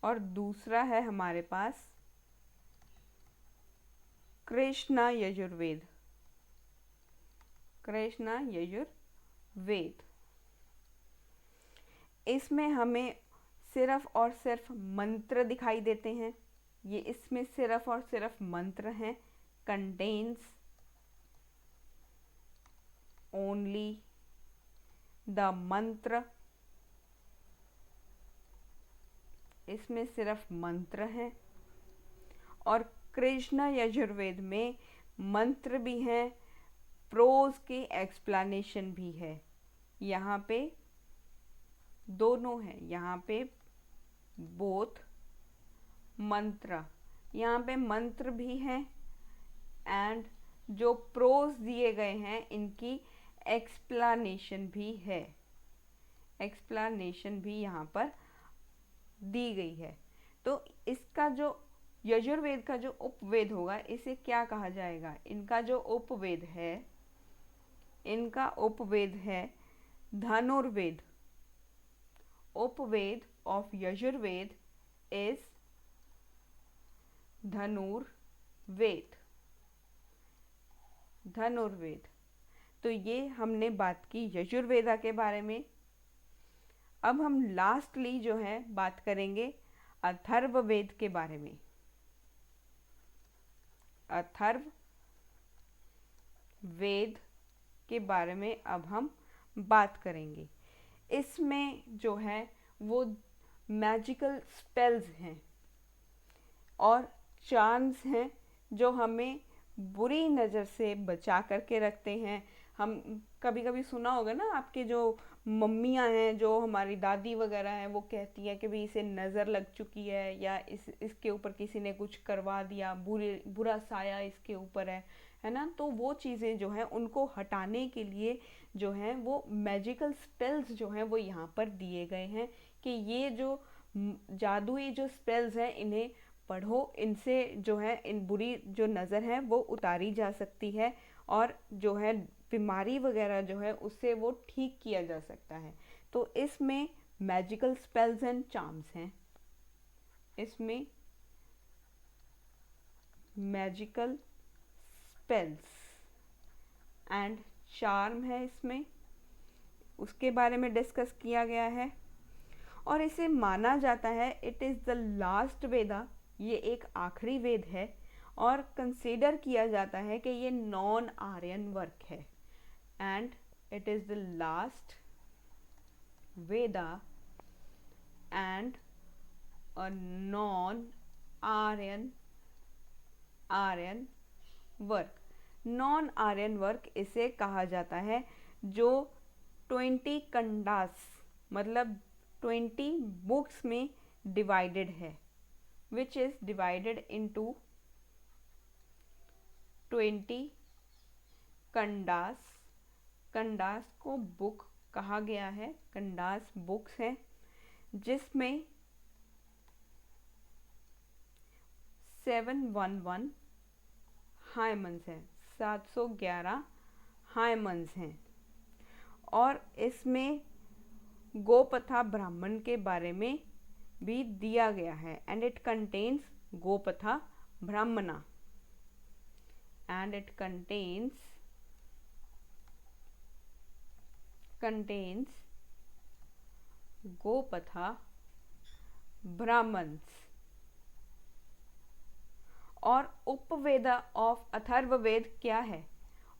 और दूसरा है हमारे पास कृष्णा यजुर्वेद। कृष्णा यजुर्वेद, इसमें हमें सिर्फ और सिर्फ मंत्र दिखाई देते हैं। ये इसमें सिर्फ और सिर्फ मंत्र हैं। कंटेन्स ओनली द मंत्र, इसमें सिर्फ मंत्र हैं। और कृष्ण यजुर्वेद में मंत्र भी हैं, प्रोज की एक्सप्लेनेशन भी है। यहाँ पे दोनों है, यहाँ पे बोथ मंत्र, यहाँ पे मंत्र भी हैं एंड जो प्रोज दिए गए हैं इनकी एक्सप्लेनेशन भी है। एक्सप्लेनेशन भी यहाँ पर दी गई है। तो इसका जो यजुर्वेद का जो उपवेद होगा इसे क्या कहा जाएगा? इनका जो उपवेद है, इनका उपवेद है धनुर्वेद। उपवेद ऑफ यजुर्वेद इज धनुर्वेद। धनुर्वेद। तो ये हमने बात की यजुर्वेदा के बारे में। अब हम लास्टली जो है बात करेंगे अथर्ववेद के बारे में। अथर्ववेद के बारे में अब हम बात करेंगे। इसमें जो है वो मैजिकल स्पेल्स हैं और चार्म्स हैं जो हमें बुरी नज़र से बचा करके रखते हैं। हम कभी कभी सुना होगा ना, आपके जो मम्मियाँ हैं, जो हमारी दादी वगैरह हैं, वो कहती हैं कि भाई इसे नज़र लग चुकी है या इसके ऊपर किसी ने कुछ करवा दिया, बुरा साया इसके ऊपर है ना। तो वो चीज़ें जो हैं उनको हटाने के लिए जो हैं वो मैजिकल स्पेल्स जो हैं वो यहाँ पर दिए गए हैं कि ये जो जादुई जो स्पेल्स हैं इन्हें पढ़ो, इनसे जो है इन बुरी जो नज़र है वो उतारी जा सकती है और जो है बीमारी वगैरह जो है उससे वो ठीक किया जा सकता है। तो इसमें मैजिकल स्पेल्स एंड चार्म्स हैं। इसमें मैजिकल स्पेल्स एंड चार्म है, इसमें उसके बारे में डिस्कस किया गया है। और इसे माना जाता है इट इज़ द लास्ट वेदा, ये एक आखिरी वेद है और कंसीडर किया जाता है कि ये नॉन आर्यन वर्क है and it is the last Veda and a non Aryan work. Non Aryan work इसे कहा जाता है जो 20 कंडास मतलब 20 बुक्स में डिवाइडेड है, which is divided into 20 कंडास। कंडास को बुक कहा गया है, कंडास बुक्स हैं जिसमें 711 हायमन्स हैं, 711 हायमन्स हैं। और इसमें गोपथा ब्राह्मण के बारे में भी दिया गया है। एंड इट कंटेन्स गोपथा ब्राह्मणा, एंड इट contains गोपथा ब्राह्मण्स। और उपवेदा ऑफ अथर्ववेद क्या है?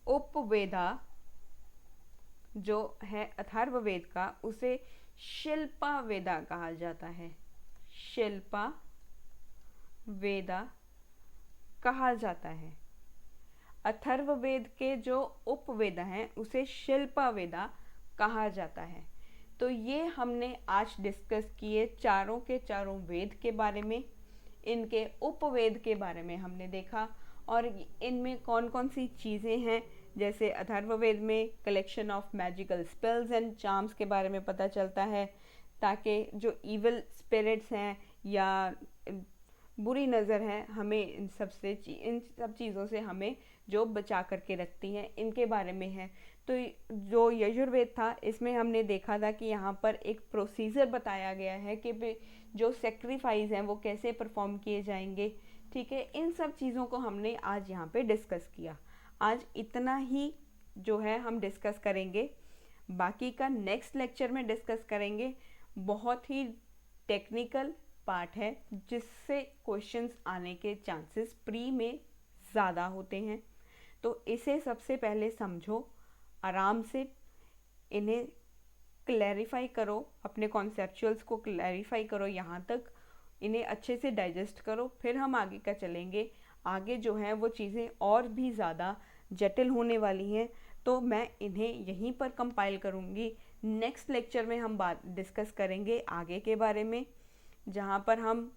उपवेदा जो है अथर्ववेद का, उसे शिल्पा वेदा कहा जाता है। शिल्पा वेदा कहा जाता है। अथर्ववेद के जो उपवेदा हैं उसे शिल्पा वेदा कहा जाता है। तो ये हमने आज डिस्कस किए चारों के चारों वेद के बारे में, इनके उपवेद के बारे में हमने देखा, और इनमें कौन कौन सी चीज़ें हैं। जैसे अथर्ववेद में collection of magical spells and charms के बारे में पता चलता है, ताकि जो इविल स्पिरिट्स हैं या बुरी नज़र है, हमें इन सब चीज़ों से हमें जो बचा करके रखती हैं, इनके बारे में है। तो जो यजुर्वेद था, इसमें हमने देखा था कि यहाँ पर एक प्रोसीजर बताया गया है कि जो सेक्रीफाइस हैं वो कैसे परफॉर्म किए जाएंगे। ठीक है, इन सब चीज़ों को हमने आज यहाँ पे डिस्कस किया। आज इतना ही जो है हम डिस्कस करेंगे, बाकी का नेक्स्ट लेक्चर में डिस्कस करेंगे। बहुत ही टेक्निकल पार्ट है जिससे क्वेश्चंस आने के चांसेस प्री में ज़्यादा होते हैं। तो इसे सबसे पहले समझो, आराम से इन्हें क्लैरिफाई करो, अपने कॉन्सेप्चुअल्स को क्लैरिफाई करो, यहाँ तक इन्हें अच्छे से डाइजेस्ट करो, फिर हम आगे का चलेंगे। आगे जो है वो चीज़ें और भी ज़्यादा जटिल होने वाली हैं, तो मैं इन्हें यहीं पर कंपाइल करूँगी। नेक्स्ट लेक्चर में हम बात डिस्कस करेंगे आगे के बारे में, जहाँ पर हम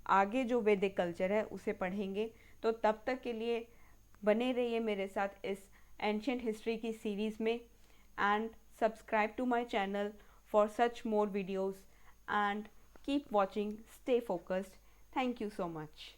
आगे जो वैदिक कल्चर है उसे पढ़ेंगे। तो तब तक के लिए बने रहिए मेरे साथ इस एंशिएंट हिस्ट्री की सीरीज़ में, and subscribe to my channel for such more videos, and keep watching, stay focused. Thank you so much.